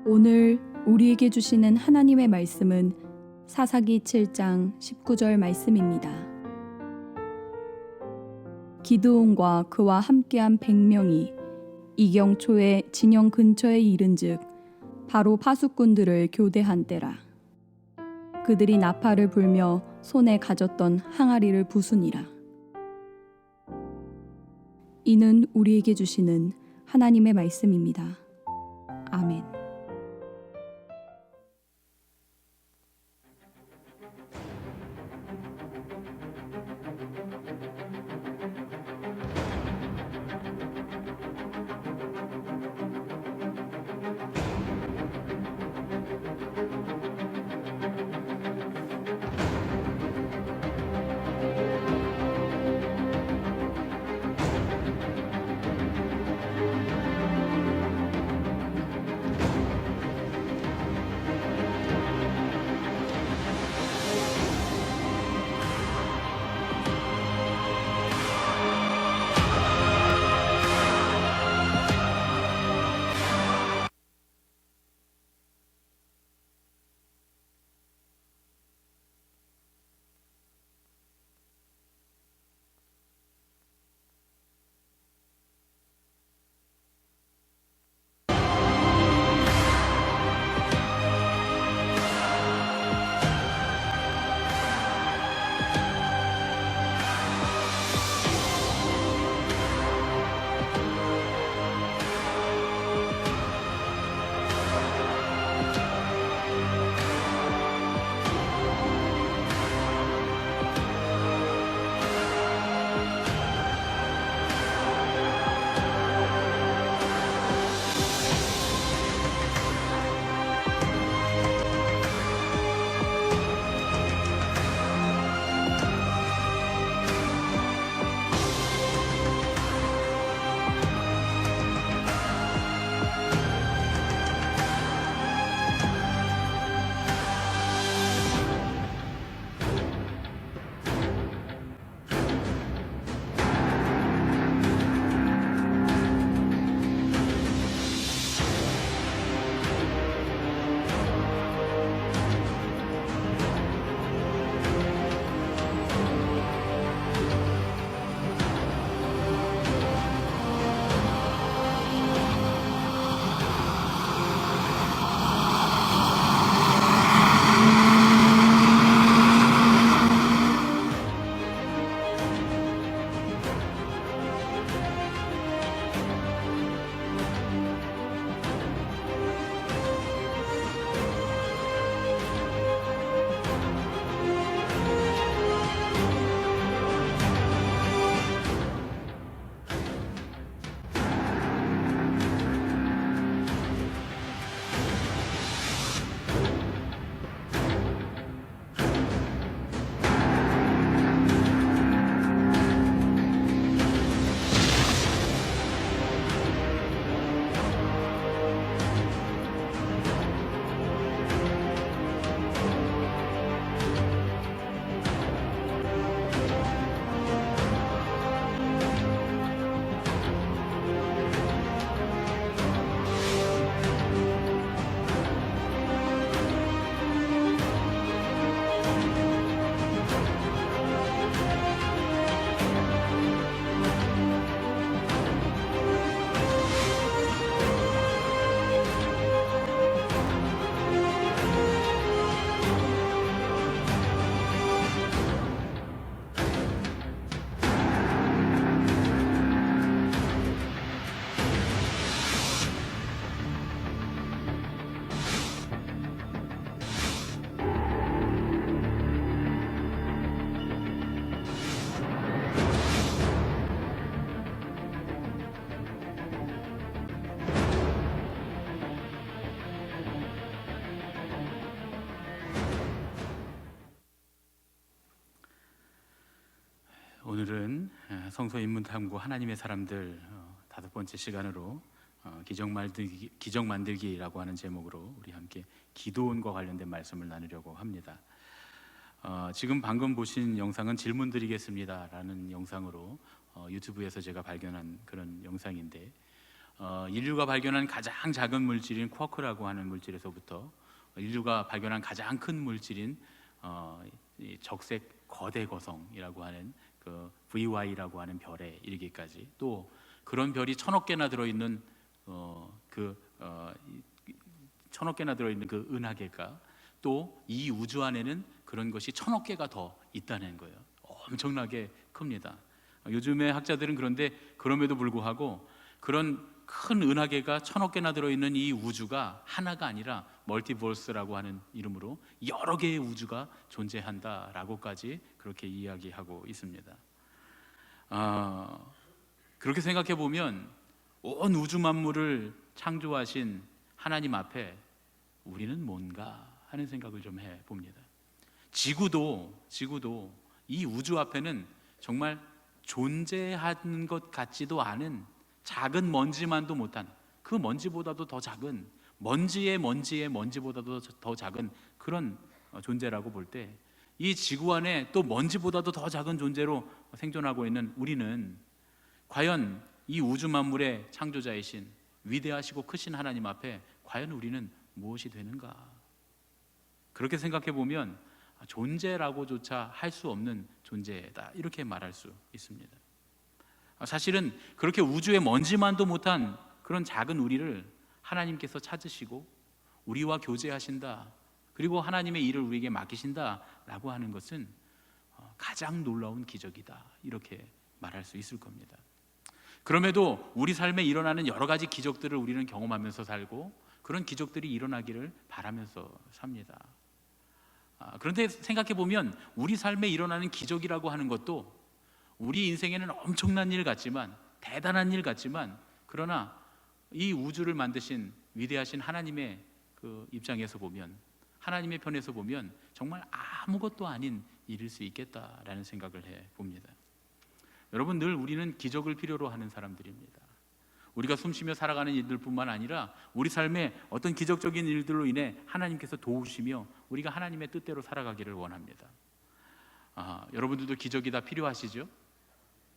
오늘 우리에게 주시는 하나님의 말씀은 사사기 7장 19절 말씀입니다. 기드온과 그와 함께한 100명이 이경초의 진영 근처에 이른즉 바로 파수꾼들을 교대한 때라. 그들이 나팔을 불며 손에 가졌던 항아리를 부수니라. 이는 우리에게 주시는 하나님의 말씀입니다. 아멘. 오늘은 성서 인문 탐구 하나님의 사람들 5번째 시간으로 기적 만들기라고 하는 제목으로 우리 함께 기도원과 관련된 말씀을 나누려고 합니다. 지금 방금 보신 영상은 질문 드리겠습니다라는 영상으로 유튜브에서 제가 발견한 그런 영상인데 인류가 발견한 가장 작은 물질인 쿼크라고 하는 물질에서부터 인류가 발견한 가장 큰 물질인 이 적색 거대 거성이라고 하는 그 VY라고 하는 별에 이르기까지, 또 그런 별이 1000억 개나 들어있는 1000억 개나 들어있는 그 은하계가, 또 이 우주 안에는 그런 것이 1000억 개가 더 있다는 거예요. 엄청나게 큽니다. 요즘에 학자들은 그런데 그럼에도 불구하고 그런 큰 은하계가 1000억 개나 들어있는 이 우주가 하나가 아니라 멀티버스라고 하는 이름으로 여러 개의 우주가 존재한다라고까지 그렇게 이야기하고 있습니다. 그렇게 생각해 보면 온 우주 만물을 창조하신 하나님 앞에 우리는 뭔가 하는 생각을 좀 해봅니다. 지구도 이 우주 앞에는 정말 존재하는 것 같지도 않은 작은 먼지만도 못한, 그 먼지보다도 더 작은, 먼지의 먼지보다도 더 작은 그런 존재라고 볼 때, 이 지구 안에 또 먼지보다도 더 작은 존재로 생존하고 있는 우리는 과연 이 우주 만물의 창조자이신 위대하시고 크신 하나님 앞에 과연 우리는 무엇이 되는가? 그렇게 생각해 보면 존재라고조차 할 수 없는 존재다, 이렇게 말할 수 있습니다. 사실은 그렇게 우주의 먼지만도 못한 그런 작은 우리를 하나님께서 찾으시고 우리와 교제하신다, 그리고 하나님의 일을 우리에게 맡기신다라고 하는 것은 가장 놀라운 기적이다, 이렇게 말할 수 있을 겁니다. 그럼에도 우리 삶에 일어나는 여러 가지 기적들을 우리는 경험하면서 살고 그런 기적들이 일어나기를 바라면서 삽니다. 그런데 생각해 보면 우리 삶에 일어나는 기적이라고 하는 것도 우리 인생에는 엄청난 일 같지만, 대단한 일 같지만, 그러나 이 우주를 만드신 위대하신 하나님의 그 입장에서 보면, 하나님의 편에서 보면 정말 아무것도 아닌 일일 수 있겠다라는 생각을 해봅니다. 여러분, 늘 우리는 기적을 필요로 하는 사람들입니다. 우리가 숨쉬며 살아가는 일들뿐만 아니라 우리 삶에 어떤 기적적인 일들로 인해 하나님께서 도우시며 우리가 하나님의 뜻대로 살아가기를 원합니다. 여러분들도 기적이 다 필요하시죠?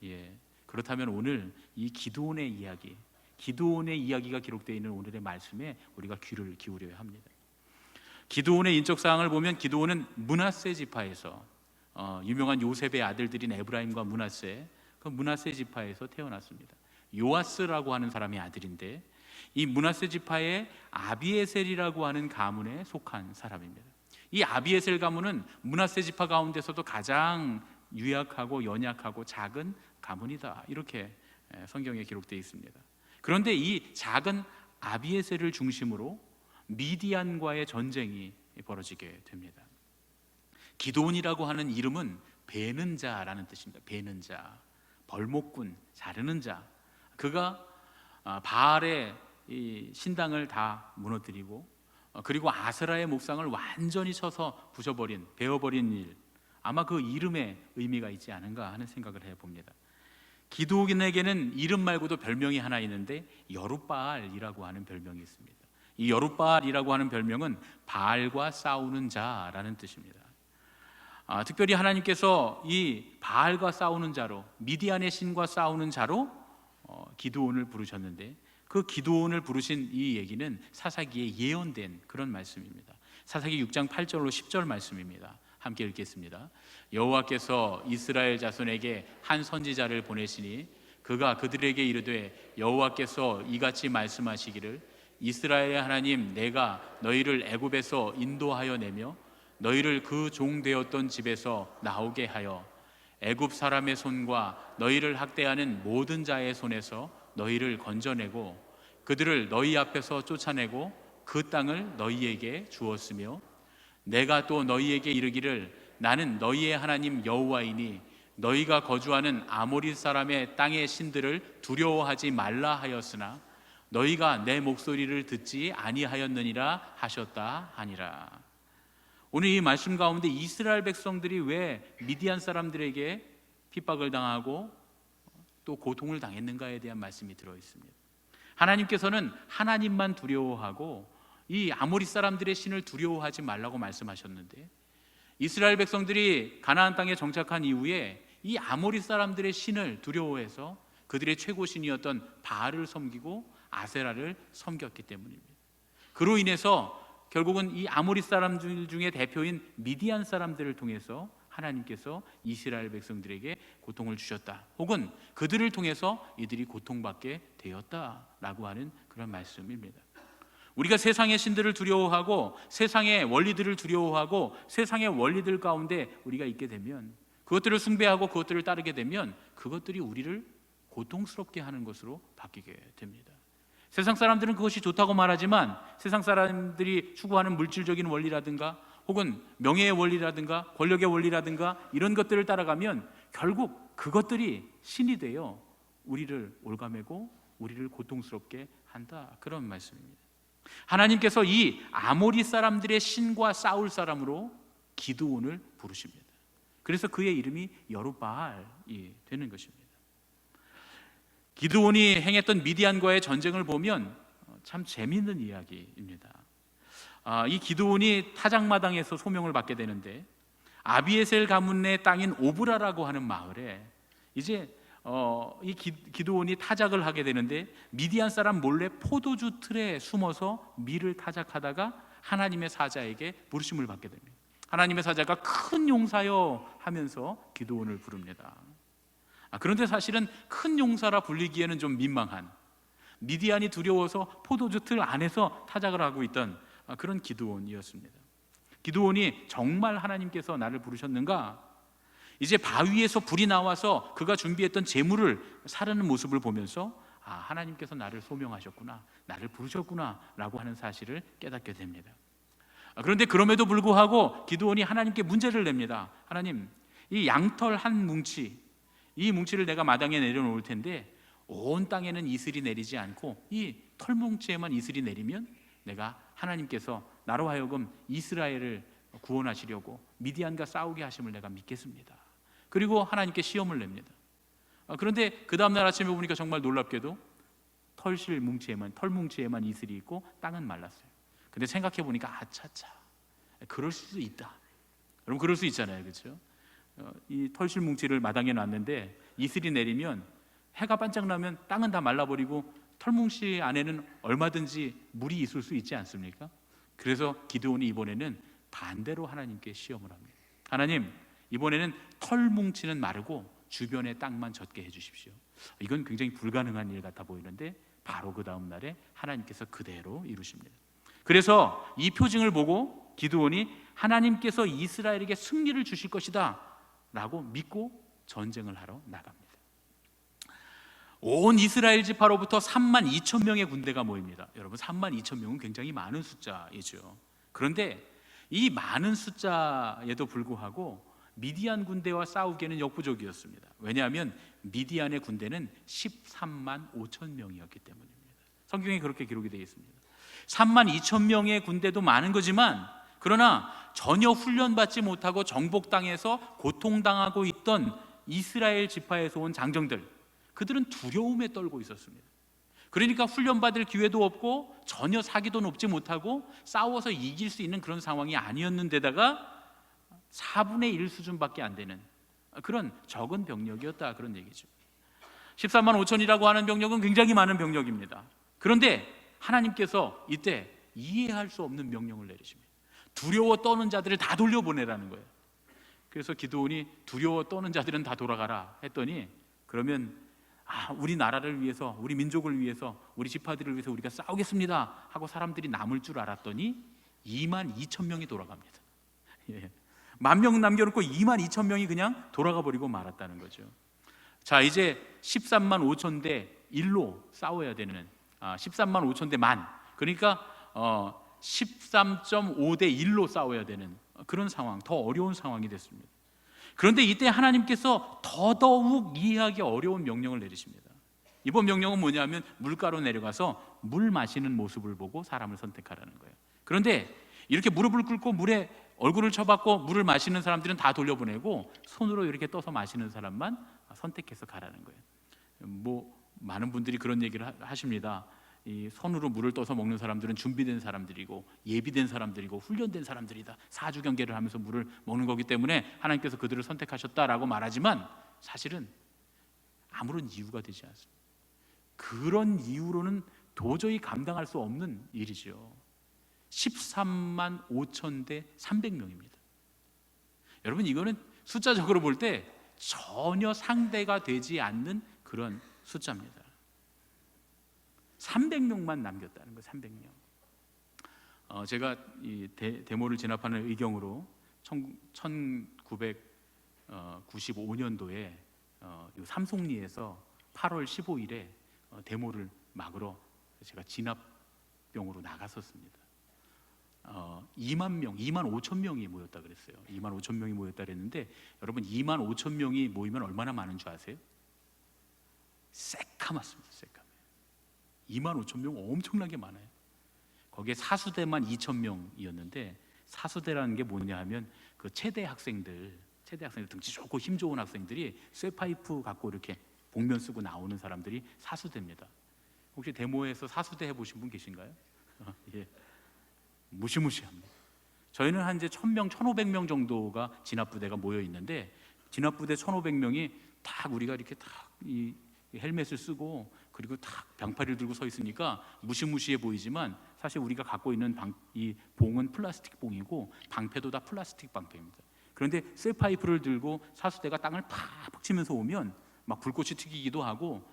예. 그렇다면 오늘 이 기드온의 이야기가 기록되어 있는 오늘의 말씀에 우리가 귀를 기울여야 합니다. 기드온의 인적 사항을 보면 기드온은 므낫세 지파에서 유명한 요셉의 아들들인 에브라임과 므낫세, 그 므낫세 지파에서 태어났습니다. 요아스라고 하는 사람의 아들인데, 이 므낫세 지파의 아비에셀이라고 하는 가문에 속한 사람입니다. 이 아비에셀 가문은 므낫세 지파 가운데서도 가장 유약하고 연약하고 작은 가문이다, 이렇게 성경에 기록되어 있습니다. 그런데 이 작은 아비에셀을 중심으로 미디안과의 전쟁이 벌어지게 됩니다. 기드온이라고 하는 이름은 베는 자라는 뜻입니다. 베는 자, 벌목꾼, 자르는 자. 그가 바알의 이 신당을 다 무너뜨리고, 그리고 아세라의 목상을 완전히 쳐서 부셔버린, 베어버린 일, 아마 그 이름에 의미가 있지 않은가 하는 생각을 해봅니다. 기드온에게는 이름 말고도 별명이 하나 있는데 여룻바알이라고 하는 별명이 있습니다. 이 여룻바알이라고 하는 별명은 바알과 싸우는 자라는 뜻입니다. 특별히 하나님께서 이 바알과 싸우는 자로, 미디안의 신과 싸우는 자로 기드온을 부르셨는데, 그 기드온을 부르신 이 얘기는 사사기에 예언된 그런 말씀입니다. 사사기 6장 8절로 10절 말씀입니다. 함께 읽겠습니다. 여호와께서 이스라엘 자손에게 한 선지자를 보내시니 그가 그들에게 이르되, 여호와께서 이같이 말씀하시기를, 이스라엘의 하나님 내가 너희를 애굽에서 인도하여 내며 너희를 그 종 되었던 집에서 나오게 하여 애굽 사람의 손과 너희를 학대하는 모든 자의 손에서 너희를 건져내고 그들을 너희 앞에서 쫓아내고 그 땅을 너희에게 주었으며, 내가 또 너희에게 이르기를 나는 너희의 하나님 여호와이니 너희가 거주하는 아모리 사람의 땅의 신들을 두려워하지 말라 하였으나 너희가 내 목소리를 듣지 아니하였느니라 하셨다 하니라. 오늘 이 말씀 가운데 이스라엘 백성들이 왜 미디안 사람들에게 핍박을 당하고 또 고통을 당했는가에 대한 말씀이 들어 있습니다. 하나님께서는 하나님만 두려워하고 이 아모리 사람들의 신을 두려워하지 말라고 말씀하셨는데, 이스라엘 백성들이 가나안 땅에 정착한 이후에 이 아모리 사람들의 신을 두려워해서 그들의 최고 신이었던 바알을 섬기고 아세라를 섬겼기 때문입니다. 그로 인해서 결국은 이 아모리 사람들 중에 대표인 미디안 사람들을 통해서 하나님께서 이스라엘 백성들에게 고통을 주셨다, 혹은 그들을 통해서 이들이 고통받게 되었다라고 하는 그런 말씀입니다. 우리가 세상의 신들을 두려워하고 세상의 원리들을 두려워하고 세상의 원리들 가운데 우리가 있게 되면, 그것들을 숭배하고 그것들을 따르게 되면 그것들이 우리를 고통스럽게 하는 것으로 바뀌게 됩니다. 세상 사람들은 그것이 좋다고 말하지만 세상 사람들이 추구하는 물질적인 원리라든가 혹은 명예의 원리라든가 권력의 원리라든가 이런 것들을 따라가면 결국 그것들이 신이 되어 우리를 올가매고 우리를 고통스럽게 한다, 그런 말씀입니다. 하나님께서 이 아모리 사람들의 신과 싸울 사람으로 기드온을 부르십니다. 그래서 그의 이름이 여룹바알이 되는 것입니다. 기드온이 행했던 미디안과의 전쟁을 보면 참 재미있는 이야기입니다. 이 기드온이 타작마당에서 소명을 받게 되는데, 아비에셀 가문의 땅인 오브라라고 하는 마을에 이제 이 기드온이 타작을 하게 되는데, 미디안 사람 몰래 포도주 틀에 숨어서 밀을 타작하다가 하나님의 사자에게 부르심을 받게 됩니다. 하나님의 사자가 큰 용사여 하면서 기드온을 부릅니다. 그런데 사실은 큰 용사라 불리기에는 좀 민망한, 미디안이 두려워서 포도주 틀 안에서 타작을 하고 있던 그런 기드온이었습니다. 기드온이 정말 하나님께서 나를 부르셨는가? 이제 바위에서 불이 나와서 그가 준비했던 제물을 사르는 모습을 보면서 하나님께서 나를 소명하셨구나, 나를 부르셨구나 라고 하는 사실을 깨닫게 됩니다. 그런데 그럼에도 불구하고 기드온이 하나님께 문제를 냅니다. 하나님, 이 양털 한 뭉치, 이 뭉치를 내가 마당에 내려놓을 텐데 온 땅에는 이슬이 내리지 않고 이 털뭉치에만 이슬이 내리면 내가 하나님께서 나로 하여금 이스라엘을 구원하시려고 미디안과 싸우게 하심을 내가 믿겠습니다. 그리고 하나님께 시험을 냅니다. 그런데 그 다음날 아침에 보니까 정말 놀랍게도 털뭉치에만 이슬이 있고 땅은 말랐어요. 근데 생각해 보니까 아차차, 그럴 수도 있다. 여러분, 그럴 수 있잖아요, 그렇죠? 이 털실 뭉치를 마당에 놨는데 이슬이 내리면, 해가 반짝 나면 땅은 다 말라버리고 털뭉치 안에는 얼마든지 물이 있을 수 있지 않습니까? 그래서 기드온이 이번에는 반대로 하나님께 시험을 합니다. 하나님, 이번에는 털뭉치는 마르고 주변에 땅만 젖게 해주십시오. 이건 굉장히 불가능한 일 같아 보이는데 바로 그 다음 날에 하나님께서 그대로 이루십니다. 그래서 이 표징을 보고 기드온이 하나님께서 이스라엘에게 승리를 주실 것이다 라고 믿고 전쟁을 하러 나갑니다. 온 이스라엘 지파로부터 32,000명의 군대가 모입니다. 여러분, 32,000명은 굉장히 많은 숫자이죠. 그런데 이 많은 숫자에도 불구하고 미디안 군대와 싸우기에는 역부족이었습니다. 왜냐하면 미디안의 군대는 13만 5천 명이었기 때문입니다. 성경에 그렇게 기록이 되어 있습니다. 32,000명의 군대도 많은 거지만, 그러나 전혀 훈련받지 못하고 정복당해서 고통당하고 있던 이스라엘 지파에서 온 장정들, 그들은 두려움에 떨고 있었습니다. 그러니까 훈련받을 기회도 없고 전혀 사기도 높지 못하고 싸워서 이길 수 있는 그런 상황이 아니었는데다가 4분의 1 수준밖에 안 되는 그런 적은 병력이었다, 그런 얘기죠. 13만 5천이라고 하는 병력은 굉장히 많은 병력입니다. 그런데 하나님께서 이때 이해할 수 없는 명령을 내리십니다. 두려워 떠는 자들을 다 돌려보내라는 거예요. 그래서 기드온이 두려워 떠는 자들은 다 돌아가라 했더니, 그러면 우리 나라를 위해서, 우리 민족을 위해서, 우리 지파들을 위해서 우리가 싸우겠습니다 하고 사람들이 남을 줄 알았더니 22,000명이 돌아갑니다. 10,000명 남겨놓고 22,000명이 그냥 돌아가 버리고 말았다는 거죠. 자, 이제 13만 5천 대 1로 싸워야 되는 13만 5천 대 만, 그러니까 13.5 대 1로 싸워야 되는 그런 상황, 더 어려운 상황이 됐습니다. 그런데 이때 하나님께서 더더욱 이해하기 어려운 명령을 내리십니다. 이번 명령은 뭐냐면 물가로 내려가서 물 마시는 모습을 보고 사람을 선택하라는 거예요. 그런데 이렇게 무릎을 꿇고 물에 얼굴을 쳐박고 물을 마시는 사람들은 다 돌려보내고 손으로 이렇게 떠서 마시는 사람만 선택해서 가라는 거예요. 많은 분들이 그런 얘기를 하십니다. 이 손으로 물을 떠서 먹는 사람들은 준비된 사람들이고 예비된 사람들이고 훈련된 사람들이다. 사주 경계를 하면서 물을 먹는 거기 때문에 하나님께서 그들을 선택하셨다라고 말하지만 사실은 아무런 이유가 되지 않습니다. 그런 이유로는 도저히 감당할 수 없는 일이죠. 13만 5천 대 300명입니다. 여러분, 이거는 숫자적으로 볼 때 전혀 상대가 되지 않는 그런 숫자입니다. 300명만 남겼다는 거예요. 300명. 제가 이 데모를 진압하는 의경으로 1995년도에 삼송리에서 8월 15일에 데모를 막으러 제가 진압병으로 나갔었습니다. 2만 명, 2만 5천 명이 모였다 그랬어요. 2만 5천 명이 모였다 그랬는데, 여러분 2만 5천 명이 모이면 얼마나 많은 줄 아세요? 새까맣습니다. 새까매. 2만 5천 명 엄청나게 많아요. 거기에 사수대만 2천 명이었는데, 사수대라는 게 뭐냐 하면 그 체대 학생들 등치 좋고 힘 좋은 학생들이 쇠파이프 갖고 이렇게 복면 쓰고 나오는 사람들이 사수대입니다. 혹시 데모에서 사수대 해보신 분 계신가요? 예. 무시무시합니다. 저희는 한 이제 1000명, 1500명 정도가 진압부대가 모여 있는데, 진압부대 1500명이 딱 우리가 이렇게 딱 이 헬멧을 쓰고 그리고 딱 병파리를 들고 서 있으니까 무시무시해 보이지만, 사실 우리가 갖고 있는 이 봉은 플라스틱 봉이고 방패도 다 플라스틱 방패입니다. 그런데 쇠파이프를 들고 사수대가 땅을 팍팍 치면서 오면 막 불꽃이 튀기기도 하고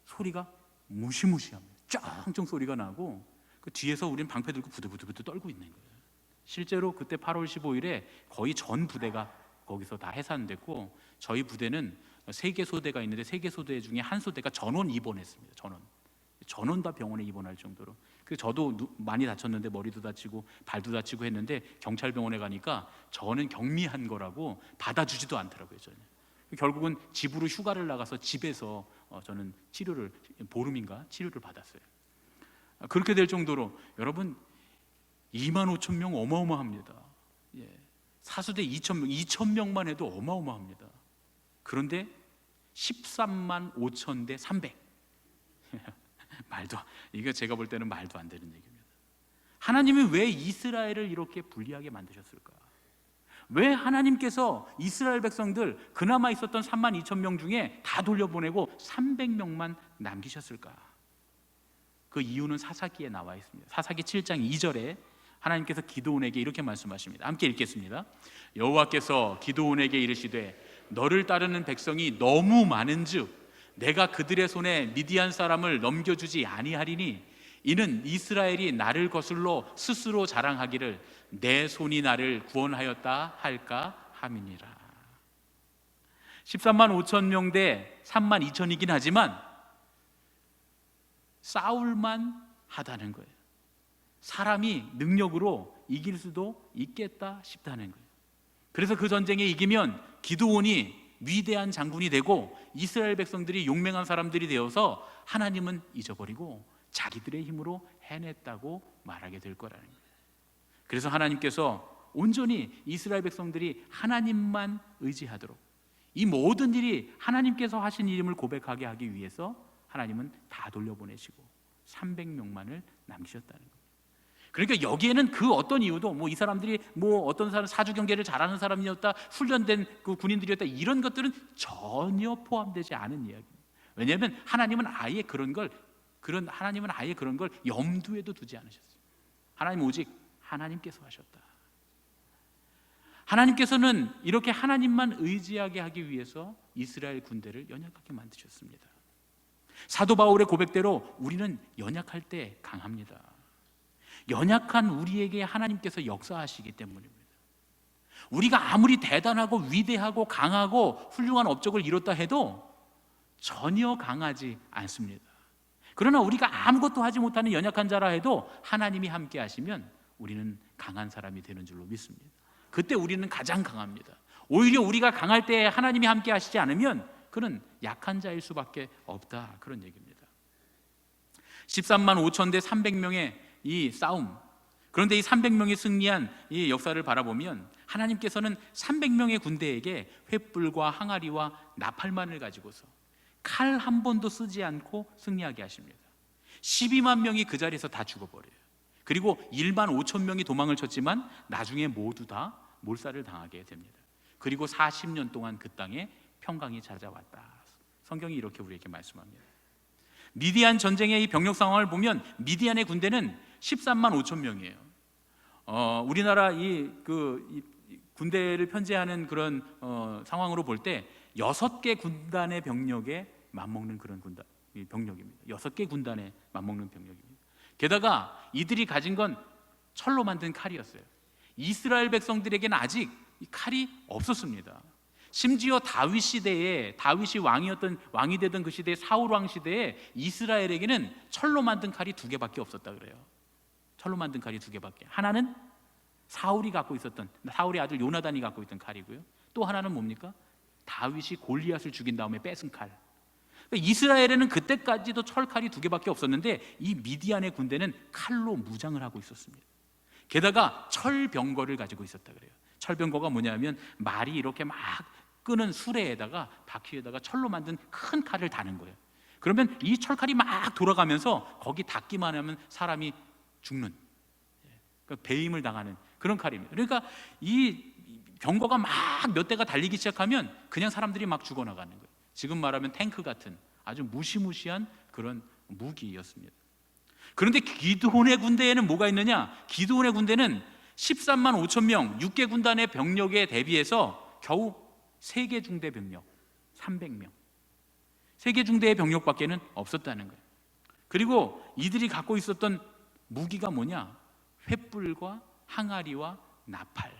소리가 무시무시합니다. 쫑쫑 소리가 나고, 그 뒤에서 우리는 방패 들고 부들부들 떨고 있는 거예요. 실제로 그때 8월 15일에 거의 전 부대가 거기서 다 해산됐고, 저희 부대는 3개 소대가 있는데 3개 소대 중에 한 소대가 전원 입원했습니다. 전원 다 병원에 입원할 정도로. 그래서 저도 많이 다쳤는데, 머리도 다치고 발도 다치고 했는데, 경찰병원에 가니까 저는 경미한 거라고 받아주지도 않더라고요. 저는 결국은 집으로 휴가를 나가서 집에서 저는 보름인가 치료를 받았어요. 그렇게 될 정도로 여러분 2만 5천 명 어마어마합니다. 예. 사수대 2,000명만 해도 어마어마합니다. 그런데 13만 5천 대 300. 이게 제가 볼 때는 말도 안 되는 얘기입니다. 하나님이 왜 이스라엘을 이렇게 불리하게 만드셨을까? 왜 하나님께서 이스라엘 백성들 그나마 있었던 3만 2천 명 중에 다 돌려보내고 300명만 남기셨을까? 그 이유는 사사기에 나와 있습니다. 사사기 7장 2절에 하나님께서 기드온에게 이렇게 말씀하십니다. 함께 읽겠습니다. 여호와께서 기드온에게 이르시되 너를 따르는 백성이 너무 많은즉 내가 그들의 손에 미디안 사람을 넘겨주지 아니하리니 이는 이스라엘이 나를 거슬러 스스로 자랑하기를 내 손이 나를 구원하였다 할까 함이니라. 13만 5천 명 대 3만 2천이긴 하지만 싸울만 하다는 거예요. 사람이 능력으로 이길 수도 있겠다 싶다는 거예요. 그래서 그 전쟁에 이기면 기드온이 위대한 장군이 되고 이스라엘 백성들이 용맹한 사람들이 되어서 하나님은 잊어버리고 자기들의 힘으로 해냈다고 말하게 될 거라는 거예요. 그래서 하나님께서 온전히 이스라엘 백성들이 하나님만 의지하도록, 이 모든 일이 하나님께서 하신 일임을 고백하게 하기 위해서 하나님은 다 돌려보내시고 300명만을 남기셨다는 거예요. 그러니까 여기에는 그 어떤 이유도 이 사람들이 어떤 사람 사주 경계를 잘하는 사람이었다, 훈련된 그 군인들이었다, 이런 것들은 전혀 포함되지 않은 이야기입니다. 왜냐하면 하나님은 아예 그런 걸 염두에도 두지 않으셨어요. 하나님 오직 하나님께서 하셨다. 하나님께서는 이렇게 하나님만 의지하게 하기 위해서 이스라엘 군대를 연약하게 만드셨습니다. 사도 바울의 고백대로 우리는 연약할 때 강합니다. 연약한 우리에게 하나님께서 역사하시기 때문입니다. 우리가 아무리 대단하고 위대하고 강하고 훌륭한 업적을 이뤘다 해도 전혀 강하지 않습니다. 그러나 우리가 아무것도 하지 못하는 연약한 자라 해도 하나님이 함께 하시면 우리는 강한 사람이 되는 줄로 믿습니다. 그때 우리는 가장 강합니다. 오히려 우리가 강할 때 하나님이 함께 하시지 않으면 그는 약한 자일 수밖에 없다, 그런 얘기입니다. 13만 5천 대 300명의 이 싸움, 그런데 이 300명이 승리한 이 역사를 바라보면 하나님께서는 300명의 군대에게 횃불과 항아리와 나팔만을 가지고서 칼 한 번도 쓰지 않고 승리하게 하십니다. 12만 명이 그 자리에서 다 죽어버려요. 그리고 1만 5천 명이 도망을 쳤지만 나중에 모두 다 몰살을 당하게 됩니다. 그리고 40년 동안 그 땅에 평강이 찾아왔다. 성경이 이렇게 우리에게 말씀합니다. 미디안 전쟁의 이 병력 상황을 보면 미디안의 군대는 13만 5천 명이에요. 우리나라 이 군대를 편제하는 그런 상황으로 볼 때 6개 군단의 병력에 맞먹는 그런 병력입니다. 6개 군단에 맞먹는 병력입니다. 게다가 이들이 가진 건 철로 만든 칼이었어요. 이스라엘 백성들에게는 아직 이 칼이 없었습니다. 심지어 다윗 시대에, 다윗이 왕이 되던 그 시대에, 사울 왕 시대에 이스라엘에게는 철로 만든 칼이 2개밖에 없었다 그래요. 철로 만든 칼이 2개밖에. 하나는 사울이 갖고 있었던, 사울의 아들 요나단이 갖고 있던 칼이고요. 또 하나는 뭡니까? 다윗이 골리앗을 죽인 다음에 뺏은 칼. 그러니까 이스라엘에는 그때까지도 철칼이 2개밖에 없었는데 이 미디안의 군대는 칼로 무장을 하고 있었습니다. 게다가 철병거를 가지고 있었다 그래요. 철병거가 뭐냐면 말이 이렇게 막 끄는 수레에다가 바퀴에다가 철로 만든 큰 칼을 다는 거예요. 그러면 이 철칼이 막 돌아가면서 거기 닿기만 하면 사람이 죽는, 그러니까 배임을 당하는 그런 칼입니다. 그러니까 이 병거가 막 몇 대가 달리기 시작하면 그냥 사람들이 막 죽어나가는 거예요. 지금 말하면 탱크 같은 아주 무시무시한 그런 무기였습니다. 그런데 기드온의 군대에는 뭐가 있느냐? 기드온의 군대는 13만 5천 명, 6개 군단의 병력에 대비해서 겨우 3개 중대 병력 300명, 3개 중대의 병력밖에는 없었다는 거예요. 그리고 이들이 갖고 있었던 무기가 뭐냐? 횃불과 항아리와 나팔,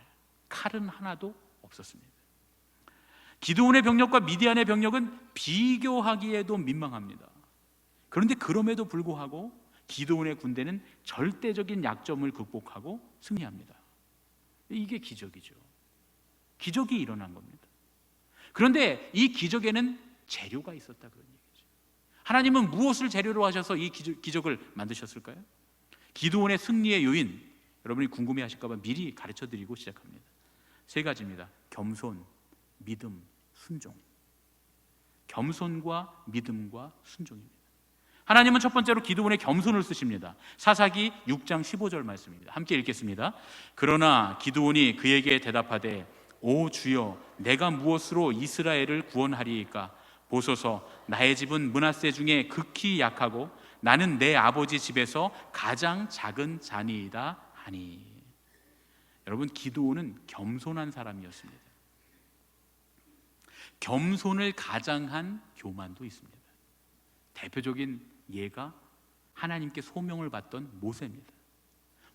칼은 하나도 없었습니다. 기드온의 병력과 미디안의 병력은 비교하기에도 민망합니다. 그런데 그럼에도 불구하고 기드온의 군대는 절대적인 약점을 극복하고 승리합니다. 이게 기적이죠. 기적이 일어난 겁니다. 그런데 이 기적에는 재료가 있었다 그런 얘기죠. 하나님은 무엇을 재료로 하셔서 이 기적을 만드셨을까요? 기드온의 승리의 요인, 여러분이 궁금해하실까 봐 미리 가르쳐드리고 시작합니다. 3가지입니다. 겸손, 믿음, 순종. 겸손과 믿음과 순종입니다. 하나님은 첫 번째로 기드온의 겸손을 쓰십니다. 사사기 6장 15절 말씀입니다. 함께 읽겠습니다. 그러나 기드온이 그에게 대답하되 오 주여, 내가 무엇으로 이스라엘을 구원하리이까? 보소서, 나의 집은 므낫세 중에 극히 약하고 나는 내 아버지 집에서 가장 작은 자니이다 하니. 여러분, 기드온은 겸손한 사람이었습니다. 겸손을 가장한 교만도 있습니다. 대표적인 예가 하나님께 소명을 받던 모세입니다.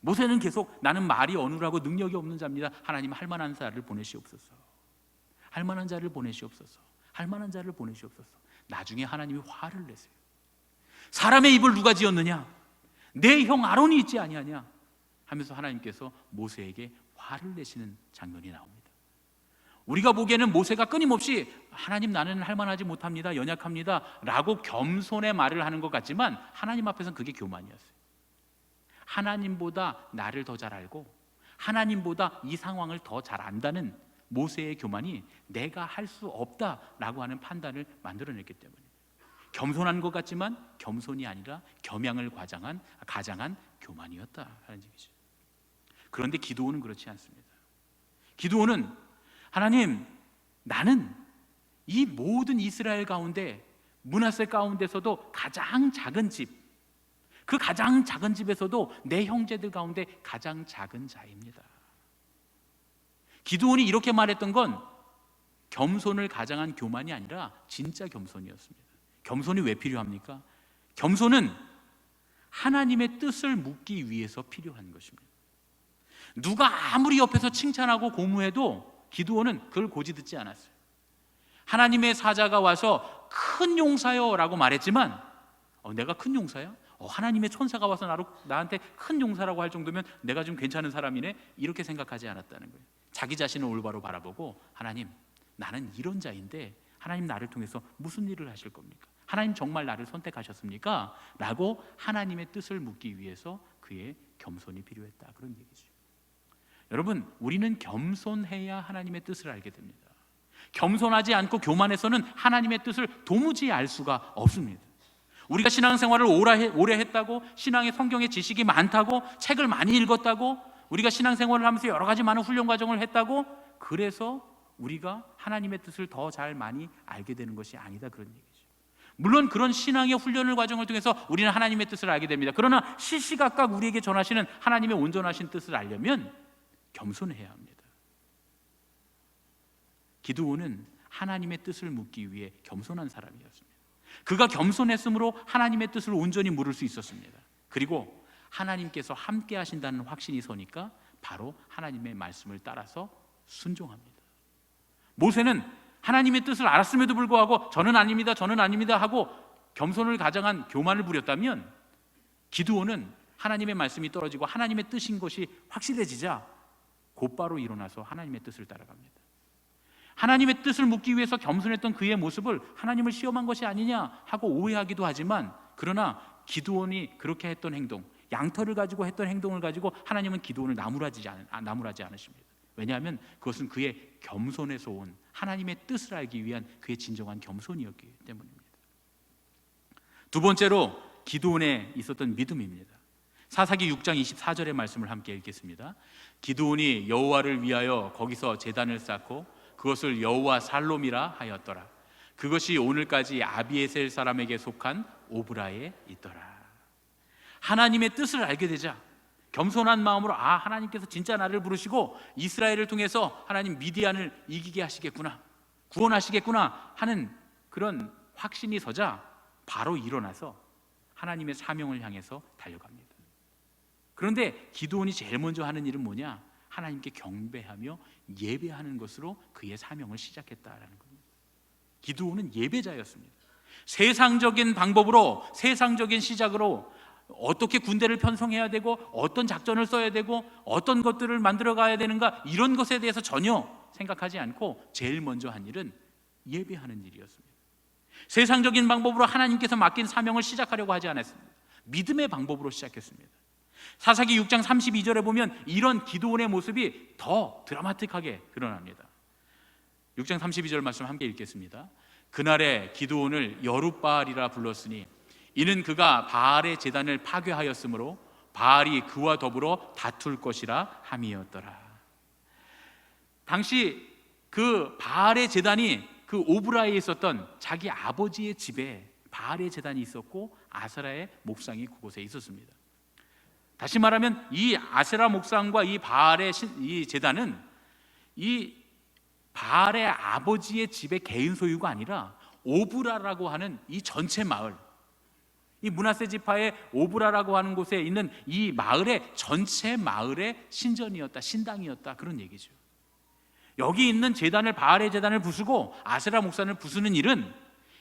모세는 계속 나는 말이 어눌하고 능력이 없는 자입니다. 하나님, 할 만한 자를 보내시옵소서. 할 만한 자를 보내시옵소서. 할 만한 자를 보내시옵소서. 나중에 하나님이 화를 내세요. 사람의 입을 누가 지었느냐? 내 형 아론이 있지 아니하냐? 하면서 하나님께서 모세에게 화를 내시는 장면이 나옵니다. 우리가 보기에는 모세가 끊임없이 하나님, 나는 할 만하지 못합니다, 연약합니다 라고 겸손의 말을 하는 것 같지만 하나님 앞에서는 그게 교만이었어요. 하나님보다 나를 더 잘 알고 하나님보다 이 상황을 더 잘 안다는 모세의 교만이 내가 할 수 없다라고 하는 판단을 만들어냈기 때문에 겸손한 것 같지만 겸손이 아니라 겸양을 가장한 교만이었다 하는 얘기죠. 그런데 기드온은 그렇지 않습니다. 기드온은 하나님, 나는 이 모든 이스라엘 가운데 므낫세 가운데서도 가장 작은 집, 그 가장 작은 집에서도 내 형제들 가운데 가장 작은 자입니다. 기드온이 이렇게 말했던 건 겸손을 가장한 교만이 아니라 진짜 겸손이었습니다. 겸손이 왜 필요합니까? 겸손은 하나님의 뜻을 묻기 위해서 필요한 것입니다. 누가 아무리 옆에서 칭찬하고 고무해도 기드온은 그걸 고지 듣지 않았어요. 하나님의 사자가 와서 큰 용사요 라고 말했지만 내가 큰 용사야? 하나님의 천사가 와서 나한테 큰 용사라고 할 정도면 내가 좀 괜찮은 사람이네, 이렇게 생각하지 않았다는 거예요. 자기 자신을 올바로 바라보고 하나님, 나는 이런 자인데 하나님 나를 통해서 무슨 일을 하실 겁니까? 하나님 정말 나를 선택하셨습니까? 라고 하나님의 뜻을 묻기 위해서 그의 겸손이 필요했다, 그런 얘기죠. 여러분, 우리는 겸손해야 하나님의 뜻을 알게 됩니다. 겸손하지 않고 교만해서는 하나님의 뜻을 도무지 알 수가 없습니다. 우리가 신앙생활을 오래 했다고, 신앙의 성경의 지식이 많다고, 책을 많이 읽었다고, 우리가 신앙생활을 하면서 여러 가지 많은 훈련 과정을 했다고, 그래서 우리가 하나님의 뜻을 더 잘 많이 알게 되는 것이 아니다, 그런 얘기죠. 물론 그런 신앙의 훈련을 과정을 통해서 우리는 하나님의 뜻을 알게 됩니다. 그러나 시시각각 우리에게 전하시는 하나님의 온전하신 뜻을 알려면 겸손해야 합니다. 기드온은 하나님의 뜻을 묻기 위해 겸손한 사람이었습니다. 그가 겸손했으므로 하나님의 뜻을 온전히 물을 수 있었습니다. 그리고 하나님께서 함께 하신다는 확신이 서니까 바로 하나님의 말씀을 따라서 순종합니다. 모세는 하나님의 뜻을 알았음에도 불구하고 저는 아닙니다, 저는 아닙니다 하고 겸손을 가장한 교만을 부렸다면, 기드온은 하나님의 말씀이 떨어지고 하나님의 뜻인 것이 확실해지자 곧바로 일어나서 하나님의 뜻을 따라갑니다. 하나님의 뜻을 묻기 위해서 겸손했던 그의 모습을 하나님을 시험한 것이 아니냐 하고 오해하기도 하지만, 그러나 기드온이 그렇게 했던 행동, 양털을 가지고 했던 행동을 가지고 하나님은 기드온을 나무라지 않으십니다. 왜냐하면 그것은 그의 겸손에서 온 하나님의 뜻을 알기 위한 그의 진정한 겸손이었기 때문입니다. 두 번째로 기드온에 있었던 믿음입니다. 사사기 6장 24절의 말씀을 함께 읽겠습니다. 기드온이 여호와를 위하여 거기서 제단을 쌓고 그것을 여호와 살롬이라 하였더라. 그것이 오늘까지 아비에셀 사람에게 속한 오브라에 있더라. 하나님의 뜻을 알게 되자 겸손한 마음으로 하나님께서 진짜 나를 부르시고 이스라엘을 통해서 하나님 미디안을 이기게 하시겠구나, 구원하시겠구나 하는 그런 확신이 서자 바로 일어나서 하나님의 사명을 향해서 달려갑니다. 그런데 기드온이 제일 먼저 하는 일은 뭐냐? 하나님께 경배하며 예배하는 것으로 그의 사명을 시작했다라는 겁니다. 기드온은 예배자였습니다. 세상적인 방법으로, 세상적인 시작으로 어떻게 군대를 편성해야 되고 어떤 작전을 써야 되고 어떤 것들을 만들어 가야 되는가, 이런 것에 대해서 전혀 생각하지 않고 제일 먼저 한 일은 예배하는 일이었습니다. 세상적인 방법으로 하나님께서 맡긴 사명을 시작하려고 하지 않았습니다. 믿음의 방법으로 시작했습니다. 사사기 6장 32절에 보면 이런 기드온의 모습이 더 드라마틱하게 드러납니다. 6장 32절 말씀 함께 읽겠습니다. 그날에 기드온을 여룻바알이라 불렀으니 이는 그가 바알의 제단을 파괴하였으므로 바알이 그와 더불어 다툴 것이라 함이었더라. 당시 그 바알의 제단이 그 오브라에 있었던 자기 아버지의 집에 바알의 제단이 있었고 아세라의 목상이 그곳에 있었습니다. 다시 말하면 이 아세라 목상과 이 바알의 이 제단은 이 바알의 아버지의 집의 개인 소유가 아니라 오브라라고 하는 이 전체 마을, 이 므낫세 지파의 오브라라고 하는 곳에 있는 이 마을의 전체 마을의 신전이었다, 신당이었다, 그런 얘기죠. 여기 있는 제단을, 바알의 제단을 부수고 아세라 목상을 부수는 일은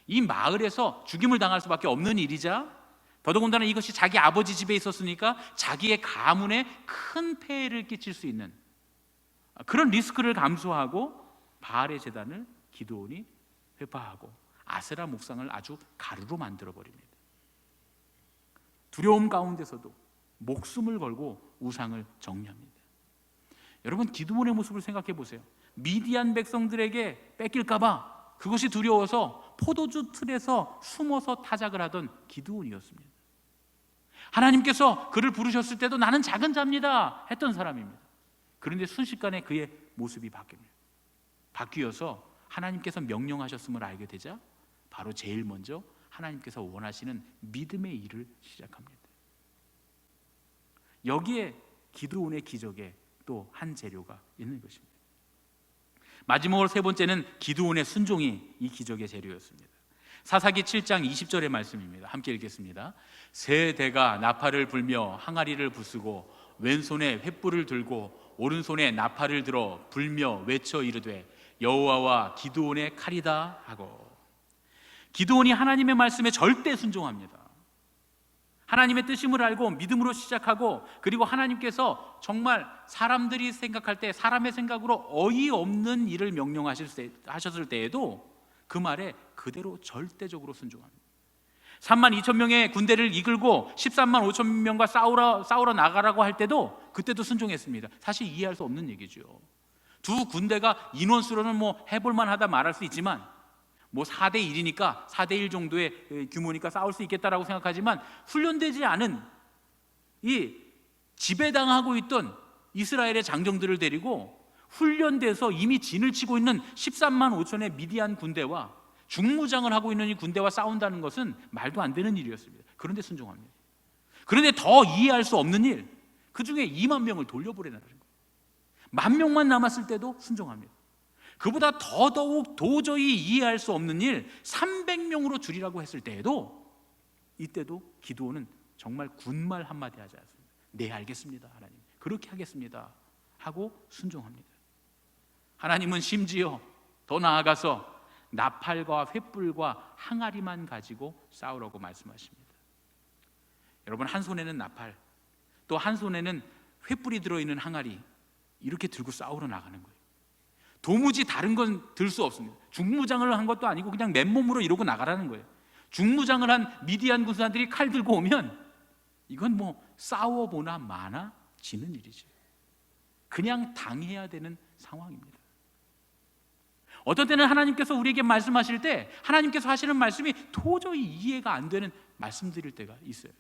이 마을에서 죽임을 당할 수밖에 없는 일이자, 더더군다나 이것이 자기 아버지 집에 있었으니까 자기의 가문에 큰 폐해를 끼칠 수 있는 그런 리스크를 감수하고 바알의 제단을 기드온이 회파하고 아세라 목상을 아주 가루로 만들어 버립니다. 두려움 가운데서도 목숨을 걸고 우상을 정리합니다. 여러분, 기드온의 모습을 생각해 보세요. 미디안 백성들에게 뺏길까봐 그것이 두려워서 포도주 틀에서 숨어서 타작을 하던 기드온이었습니다. 하나님께서 그를 부르셨을 때도 나는 작은 자입니다 했던 사람입니다. 그런데 순식간에 그의 모습이 바뀌어서 하나님께서 명령하셨음을 알게 되자 바로 제일 먼저 하나님께서 원하시는 믿음의 일을 시작합니다. 여기에 기드온의 기적에 또 한 재료가 있는 것입니다. 마지막으로 세 번째는 기드온의 순종이 이 기적의 재료였습니다. 사사기 7장 20절의 말씀입니다. 함께 읽겠습니다. 세 대가 나팔을 불며 항아리를 부수고 왼손에 횃불을 들고 오른손에 나팔을 들어 불며 외쳐 이르되 여호와와 기드온의 칼이다 하고, 기드온이 하나님의 말씀에 절대 순종합니다. 하나님의 뜻임을 알고 믿음으로 시작하고, 그리고 하나님께서 정말 사람들이 생각할 때 사람의 생각으로 어이없는 일을 명령하셨을 때에도 그 말에 그대로 절대적으로 순종합니다. 3만 2천 명의 군대를 이끌고 13만 5천 명과 싸우러 나가라고 할 때도 그때도 순종했습니다. 사실 이해할 수 없는 얘기죠. 두 군대가 인원수로는 해볼만 하다 말할 수 있지만 4대 1이니까 4대 1 정도의 규모니까 싸울 수 있겠다라고 생각하지만, 훈련되지 않은 이 지배당하고 있던 이스라엘의 장정들을 데리고 훈련돼서 이미 진을 치고 있는 13만 5천의 미디안 군대와 중무장을 하고 있는 이 군대와 싸운다는 것은 말도 안 되는 일이었습니다. 그런데 순종합니다. 그런데 더 이해할 수 없는 일, 그 중에 2만 명을 돌려보내라는 거예요. 10,000명만 남았을 때도 순종합니다. 그보다 더더욱 도저히 이해할 수 없는 일 300명으로 줄이라고 했을 때에도, 이때도 기드온은 정말 군말 한마디 하지 않습니다. 네, 알겠습니다 하나님, 그렇게 하겠습니다 하고 순종합니다. 하나님은 심지어 더 나아가서 나팔과 횃불과 항아리만 가지고 싸우라고 말씀하십니다. 여러분, 한 손에는 나팔, 또 한 손에는 횃불이 들어있는 항아리, 이렇게 들고 싸우러 나가는 거예요. 도무지 다른 건 들 수 없습니다. 중무장을 한 것도 아니고 그냥 맨몸으로 이러고 나가라는 거예요. 중무장을 한 미디안 군사들이 칼 들고 오면 이건 뭐 싸워보나 마나 지는 일이죠. 그냥 당해야 되는 상황입니다. 어떤 때는 하나님께서 우리에게 말씀하실 때 하나님께서 하시는 말씀이 도저히 이해가 안 되는 말씀드릴 때가 있어요.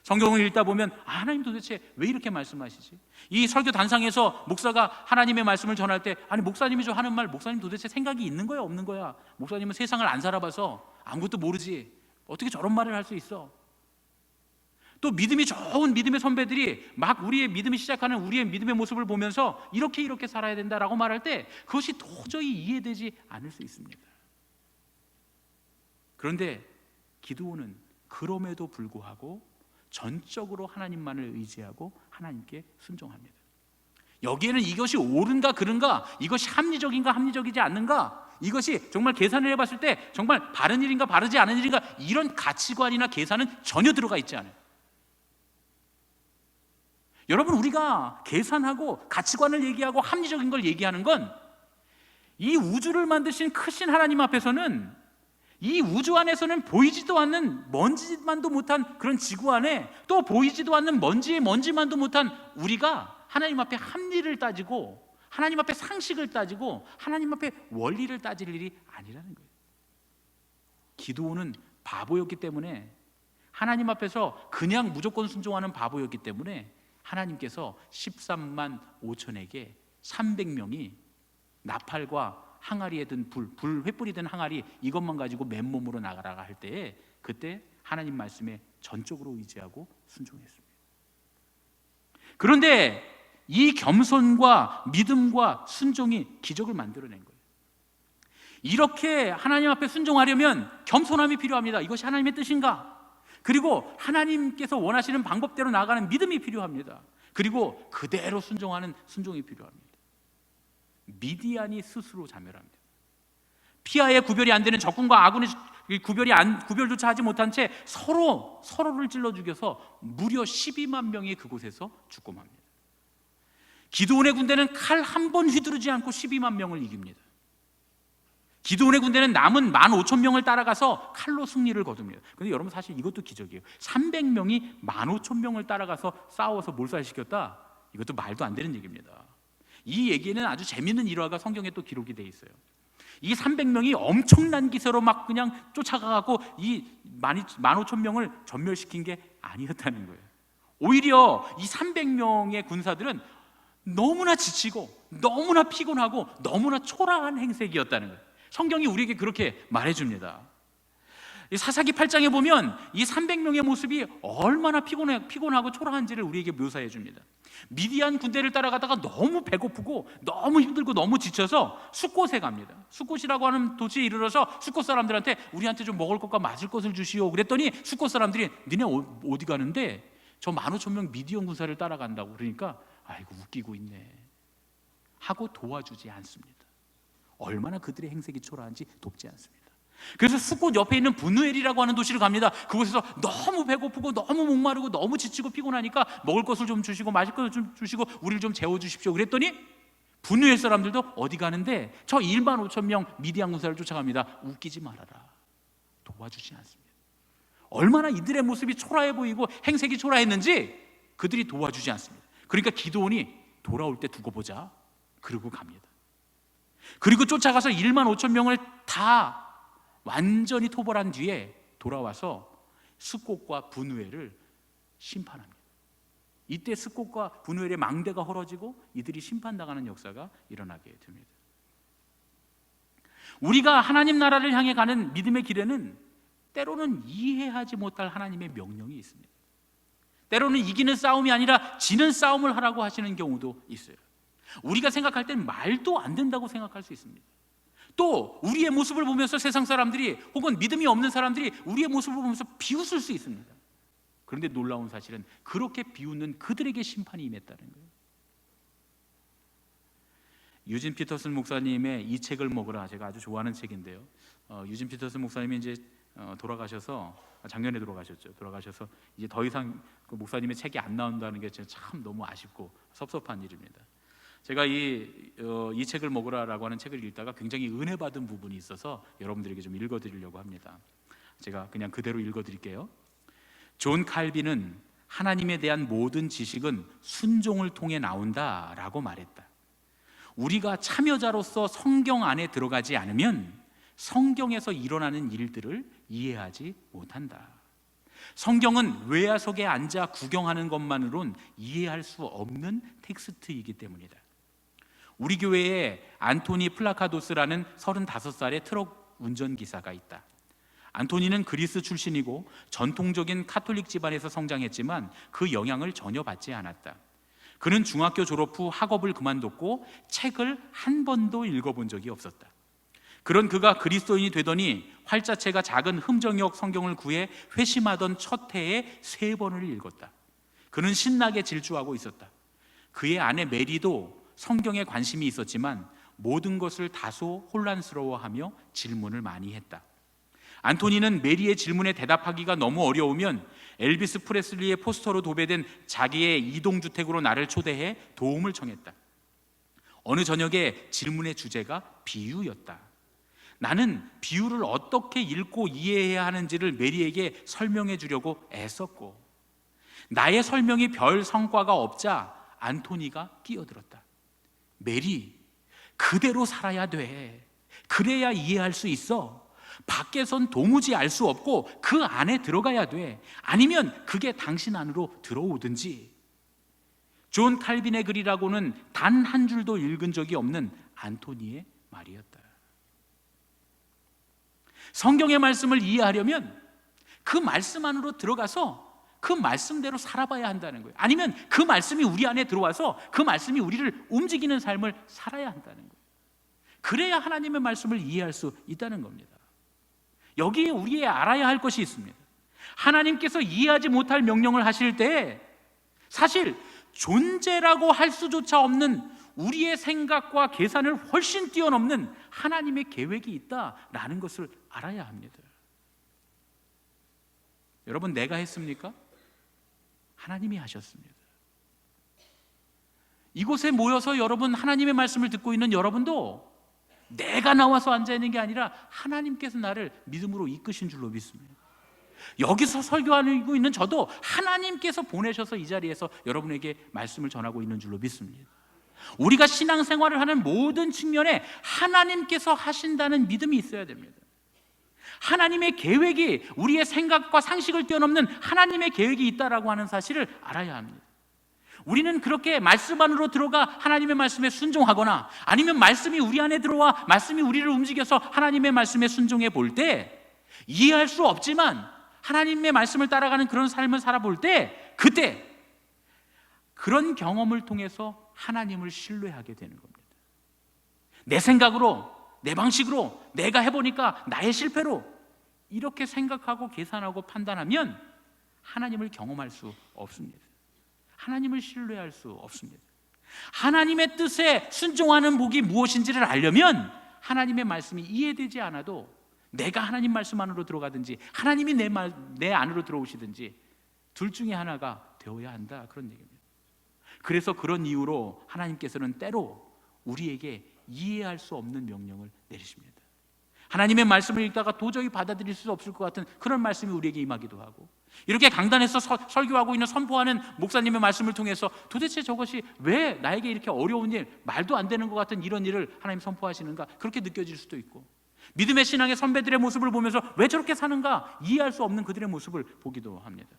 성경을 읽다 보면 하나님 도대체 왜 이렇게 말씀하시지? 이 설교 단상에서 목사가 하나님의 말씀을 전할 때, 아니 목사님이 저 하는 말, 목사님 도대체 생각이 있는 거야 없는 거야? 목사님은 세상을 안 살아봐서 아무것도 모르지, 어떻게 저런 말을 할 수 있어? 또 믿음이 좋은 믿음의 선배들이 막 우리의 믿음이 시작하는 우리의 믿음의 모습을 보면서 이렇게 살아야 된다라고 말할 때 그것이 도저히 이해되지 않을 수 있습니다. 그런데 기드온은 그럼에도 불구하고 전적으로 하나님만을 의지하고 하나님께 순종합니다. 여기에는 이것이 옳은가 그른가, 이것이 합리적인가 합리적이지 않는가, 이것이 정말 계산을 해봤을 때 정말 바른 일인가 바르지 않은 일인가, 이런 가치관이나 계산은 전혀 들어가 있지 않아요. 여러분, 우리가 계산하고 가치관을 얘기하고 합리적인 걸 얘기하는 건 이 우주를 만드신 크신 하나님 앞에서는, 이 우주 안에서는 보이지도 않는 먼지만도 못한 그런 지구 안에, 또 보이지도 않는 먼지의 먼지만도 못한 우리가 하나님 앞에 합리를 따지고 하나님 앞에 상식을 따지고 하나님 앞에 원리를 따질 일이 아니라는 거예요. 기드온은 바보였기 때문에, 하나님 앞에서 그냥 무조건 순종하는 바보였기 때문에 하나님께서 13만 5천에게 300명이 나팔과 항아리에 든 횃불이 든 항아리, 이것만 가지고 맨몸으로 나가라가 할 때에, 그때 하나님 말씀에 전적으로 의지하고 순종했습니다. 그런데 이 겸손과 믿음과 순종이 기적을 만들어낸 거예요. 이렇게 하나님 앞에 순종하려면 겸손함이 필요합니다. 이것이 하나님의 뜻인가? 그리고 하나님께서 원하시는 방법대로 나아가는 믿음이 필요합니다. 그리고 그대로 순종하는 순종이 필요합니다. 미디안이 스스로 자멸합니다. 피하에 구별이 안 되는 적군과 아군의 구별조차 하지 못한 채 서로를 찔러 죽여서 무려 12만 명이 그곳에서 죽고 맙니다. 기드온의 군대는 칼 한 번 휘두르지 않고 12만 명을 이깁니다. 기드온의 군대는 남은 15,000명을 따라가서 칼로 승리를 거둡니다. 그런데 여러분, 사실 이것도 기적이에요. 300명이 15,000명을 따라가서 싸워서 몰살시켰다? 이것도 말도 안 되는 얘기입니다. 이 얘기는 아주 재미있는 일화가 성경에 또 기록이 돼 있어요. 이 300명이 엄청난 기세로 막 그냥 쫓아가고 이 15,000명을 전멸시킨 게 아니었다는 거예요. 오히려 이 300명의 군사들은 너무나 지치고 너무나 피곤하고 너무나 초라한 행색이었다는 거예요. 성경이 우리에게 그렇게 말해줍니다. 사사기 8장에 보면 이 300명의 모습이 얼마나 피곤하고 초라한지를 우리에게 묘사해 줍니다. 미디안 군대를 따라가다가 너무 배고프고 너무 힘들고 너무 지쳐서 숫곳에 갑니다. 숫곳이라고 하는 도시에 이르러서 숫곳 사람들한테 우리한테 좀 먹을 것과 마실 것을 주시오. 그랬더니 숫곳 사람들이 니네 어디 가는데? 저 15,000명 미디안 군사를 따라간다고. 그러니까 아이고 웃기고 있네 하고 도와주지 않습니다. 얼마나 그들의 행색이 초라한지 돕지 않습니다. 그래서 숫곳 옆에 있는 브누엘이라고 하는 도시를 갑니다. 그곳에서 너무 배고프고 너무 목마르고 너무 지치고 피곤하니까 먹을 것을 좀 주시고 마실 것을 좀 주시고 우리를 좀 재워주십시오. 그랬더니 브누엘 사람들도 어디 가는데? 저 15,000명 미디안 군사를 쫓아갑니다. 웃기지 말아라. 도와주지 않습니다. 얼마나 이들의 모습이 초라해 보이고 행색이 초라했는지 그들이 도와주지 않습니다. 그러니까 기드온이 돌아올 때 두고 보자 그러고 갑니다. 그리고 쫓아가서 15,000명을 다 완전히 토벌한 뒤에 돌아와서 숫곳과 브누엘을 심판합니다. 이때 숫곳과 브누엘의 망대가 헐어지고 이들이 심판당하는 역사가 일어나게 됩니다. 우리가 하나님 나라를 향해 가는 믿음의 길에는 때로는 이해하지 못할 하나님의 명령이 있습니다. 때로는 이기는 싸움이 아니라 지는 싸움을 하라고 하시는 경우도 있어요. 우리가 생각할 땐 말도 안 된다고 생각할 수 있습니다. 또 우리의 모습을 보면서 세상 사람들이 혹은 믿음이 없는 사람들이 우리의 모습을 보면서 비웃을 수 있습니다. 그런데 놀라운 사실은 그렇게 비웃는 그들에게 심판이 임했다는 거예요. 유진 피터슨 목사님의 이 책을 먹으라, 제가 아주 좋아하는 책인데요. 유진 피터슨 목사님이 이제 돌아가셔서 작년에 돌아가셔서 이제 더 이상 그 목사님의 책이 안 나온다는 게 참 너무 아쉽고 섭섭한 일입니다. 제가 이 책을 먹으라라고 하는 책을 읽다가 굉장히 은혜 받은 부분이 있어서 여러분들에게 좀 읽어드리려고 합니다. 제가 그냥 그대로 읽어드릴게요. 존 칼빈은 하나님에 대한 모든 지식은 순종을 통해 나온다라고 말했다. 우리가 참여자로서 성경 안에 들어가지 않으면 성경에서 일어나는 일들을 이해하지 못한다. 성경은 외야 속에 앉아 구경하는 것만으론 이해할 수 없는 텍스트이기 때문이다. 우리 교회에 안토니 플라카도스라는 35살의 트럭 운전기사가 있다. 안토니는 그리스 출신이고 전통적인 카톨릭 집안에서 성장했지만 그 영향을 전혀 받지 않았다. 그는 중학교 졸업 후 학업을 그만뒀고 책을 한 번도 읽어본 적이 없었다. 그런 그가 그리스도인이 되더니 활자체가 작은 흠정역 성경을 구해 회심하던 첫 해에 3번을 읽었다. 그는 신나게 질주하고 있었다. 그의 아내 메리도 성경에 관심이 있었지만 모든 것을 다소 혼란스러워하며 질문을 많이 했다. 안토니는 메리의 질문에 대답하기가 너무 어려우면 엘비스 프레슬리의 포스터로 도배된 자기의 이동주택으로 나를 초대해 도움을 청했다. 어느 저녁에 질문의 주제가 비유였다. 나는 비유를 어떻게 읽고 이해해야 하는지를 메리에게 설명해 주려고 애썼고, 나의 설명이 별 성과가 없자 안토니가 끼어들었다. 메리, 그대로 살아야 돼. 그래야 이해할 수 있어. 밖에선 도무지 알 수 없고 그 안에 들어가야 돼. 아니면 그게 당신 안으로 들어오든지. 존 칼빈의 글이라고는 단 한 줄도 읽은 적이 없는 안토니의 말이었다. 성경의 말씀을 이해하려면 그 말씀 안으로 들어가서 그 말씀대로 살아봐야 한다는 거예요. 아니면 그 말씀이 우리 안에 들어와서 그 말씀이 우리를 움직이는 삶을 살아야 한다는 거예요. 그래야 하나님의 말씀을 이해할 수 있다는 겁니다. 여기에 우리의 알아야 할 것이 있습니다. 하나님께서 이해하지 못할 명령을 하실 때 사실 존재라고 할 수조차 없는 우리의 생각과 계산을 훨씬 뛰어넘는 하나님의 계획이 있다라는 것을 알아야 합니다. 여러분, 내가 했습니까? 하나님이 하셨습니다. 이곳에 모여서 여러분 하나님의 말씀을 듣고 있는 여러분도 내가 나와서 앉아있는 게 아니라 하나님께서 나를 믿음으로 이끄신 줄로 믿습니다. 여기서 설교하고 있는 저도 하나님께서 보내셔서 이 자리에서 여러분에게 말씀을 전하고 있는 줄로 믿습니다. 우리가 신앙생활을 하는 모든 측면에 하나님께서 하신다는 믿음이 있어야 됩니다. 하나님의 계획이 우리의 생각과 상식을 뛰어넘는 하나님의 계획이 있다라고 하는 사실을 알아야 합니다. 우리는 그렇게 말씀 안으로 들어가 하나님의 말씀에 순종하거나 아니면 말씀이 우리 안에 들어와 말씀이 우리를 움직여서 하나님의 말씀에 순종해 볼 때 이해할 수 없지만 하나님의 말씀을 따라가는 그런 삶을 살아볼 때 그때 그런 경험을 통해서 하나님을 신뢰하게 되는 겁니다. 내 생각으로, 내 방식으로, 내가 해보니까 나의 실패로 이렇게 생각하고 계산하고 판단하면 하나님을 경험할 수 없습니다. 하나님을 신뢰할 수 없습니다. 하나님의 뜻에 순종하는 복이 무엇인지를 알려면 하나님의 말씀이 이해되지 않아도 내가 하나님 말씀 안으로 들어가든지 하나님이 내 안으로 들어오시든지 둘 중에 하나가 되어야 한다, 그런 얘기입니다. 그래서 그런 이유로 하나님께서는 때로 우리에게 이해할 수 없는 명령을 내리십니다. 하나님의 말씀을 읽다가 도저히 받아들일 수 없을 것 같은 그런 말씀이 우리에게 임하기도 하고, 이렇게 강단에서 설교하고 있는 선포하는 목사님의 말씀을 통해서 도대체 저것이 왜 나에게 이렇게 어려운 일, 말도 안 되는 것 같은 이런 일을 하나님 선포하시는가, 그렇게 느껴질 수도 있고, 믿음의 신앙의 선배들의 모습을 보면서 왜 저렇게 사는가 이해할 수 없는 그들의 모습을 보기도 합니다.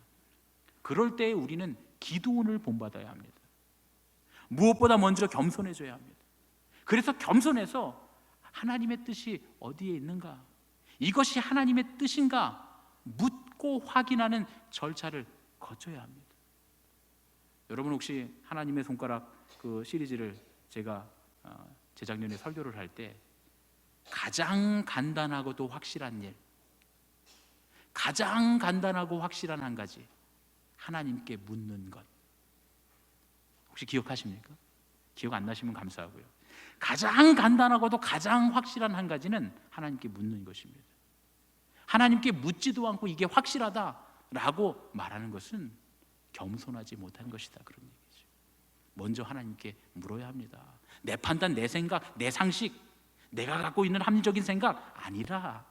그럴 때에 우리는 기도원을 본받아야 합니다. 무엇보다 먼저 겸손해져야 합니다. 그래서 겸손해서 하나님의 뜻이 어디에 있는가? 이것이 하나님의 뜻인가? 묻고 확인하는 절차를 거쳐야 합니다. 여러분 혹시 하나님의 손가락 그 시리즈를 제가 재작년에 설교를 할 때 가장 간단하고도 확실한 일, 가장 간단하고 확실한 한 가지, 하나님께 묻는 것. 혹시 기억하십니까? 기억 안 나시면 감사하고요. 가장 간단하고도 가장 확실한 한 가지는 하나님께 묻는 것입니다. 하나님께 묻지도 않고 이게 확실하다라고 말하는 것은 겸손하지 못한 것이다, 그런 얘기죠. 먼저 하나님께 물어야 합니다. 내 판단, 내 생각, 내 상식, 내가 갖고 있는 합리적인 생각 아니라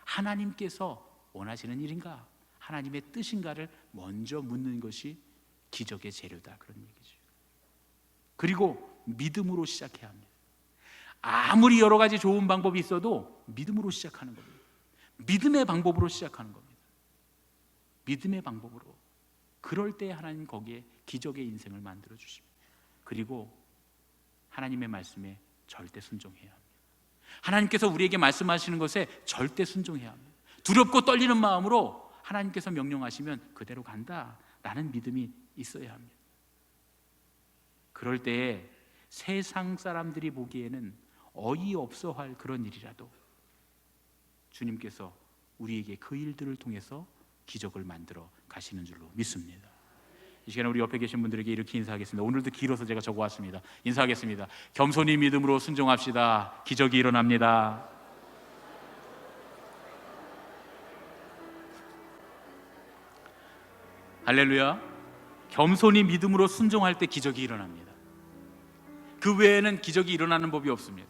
하나님께서 원하시는 일인가, 하나님의 뜻인가를 먼저 묻는 것이 기적의 재료다, 그런 얘기죠. 그리고 믿음으로 시작해야 합니다. 아무리 여러 가지 좋은 방법이 있어도 믿음으로 시작하는 겁니다. 믿음의 방법으로 시작하는 겁니다. 믿음의 방법으로. 그럴 때 하나님 거기에 기적의 인생을 만들어 주십니다. 그리고 하나님의 말씀에 절대 순종해야 합니다. 하나님께서 우리에게 말씀하시는 것에 절대 순종해야 합니다. 두렵고 떨리는 마음으로 하나님께서 명령하시면 그대로 간다라는 믿음이 있어야 합니다. 그럴 때에 세상 사람들이 보기에는 어이없어 할 그런 일이라도 주님께서 우리에게 그 일들을 통해서 기적을 만들어 가시는 줄로 믿습니다. 이 시간에 우리 옆에 계신 분들에게 이렇게 인사하겠습니다. 오늘도 길어서 제가 적어왔습니다. 인사하겠습니다. 겸손히 믿음으로 순종합시다. 기적이 일어납니다. 할렐루야. 겸손히 믿음으로 순종할 때 기적이 일어납니다. 그 외에는 기적이 일어나는 법이 없습니다.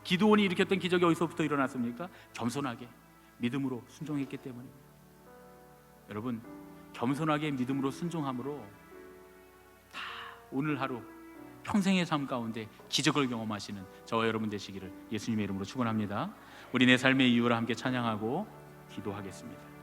기드온이 일으켰던 기적이 어디서부터 일어났습니까? 겸손하게 믿음으로 순종했기 때문입니다. 여러분, 겸손하게 믿음으로 순종함으로 다 오늘 하루 평생의 삶 가운데 기적을 경험하시는 저와 여러분 되시기를 예수님의 이름으로 축원합니다. 우리 내 삶의 이유를 함께 찬양하고 기도하겠습니다.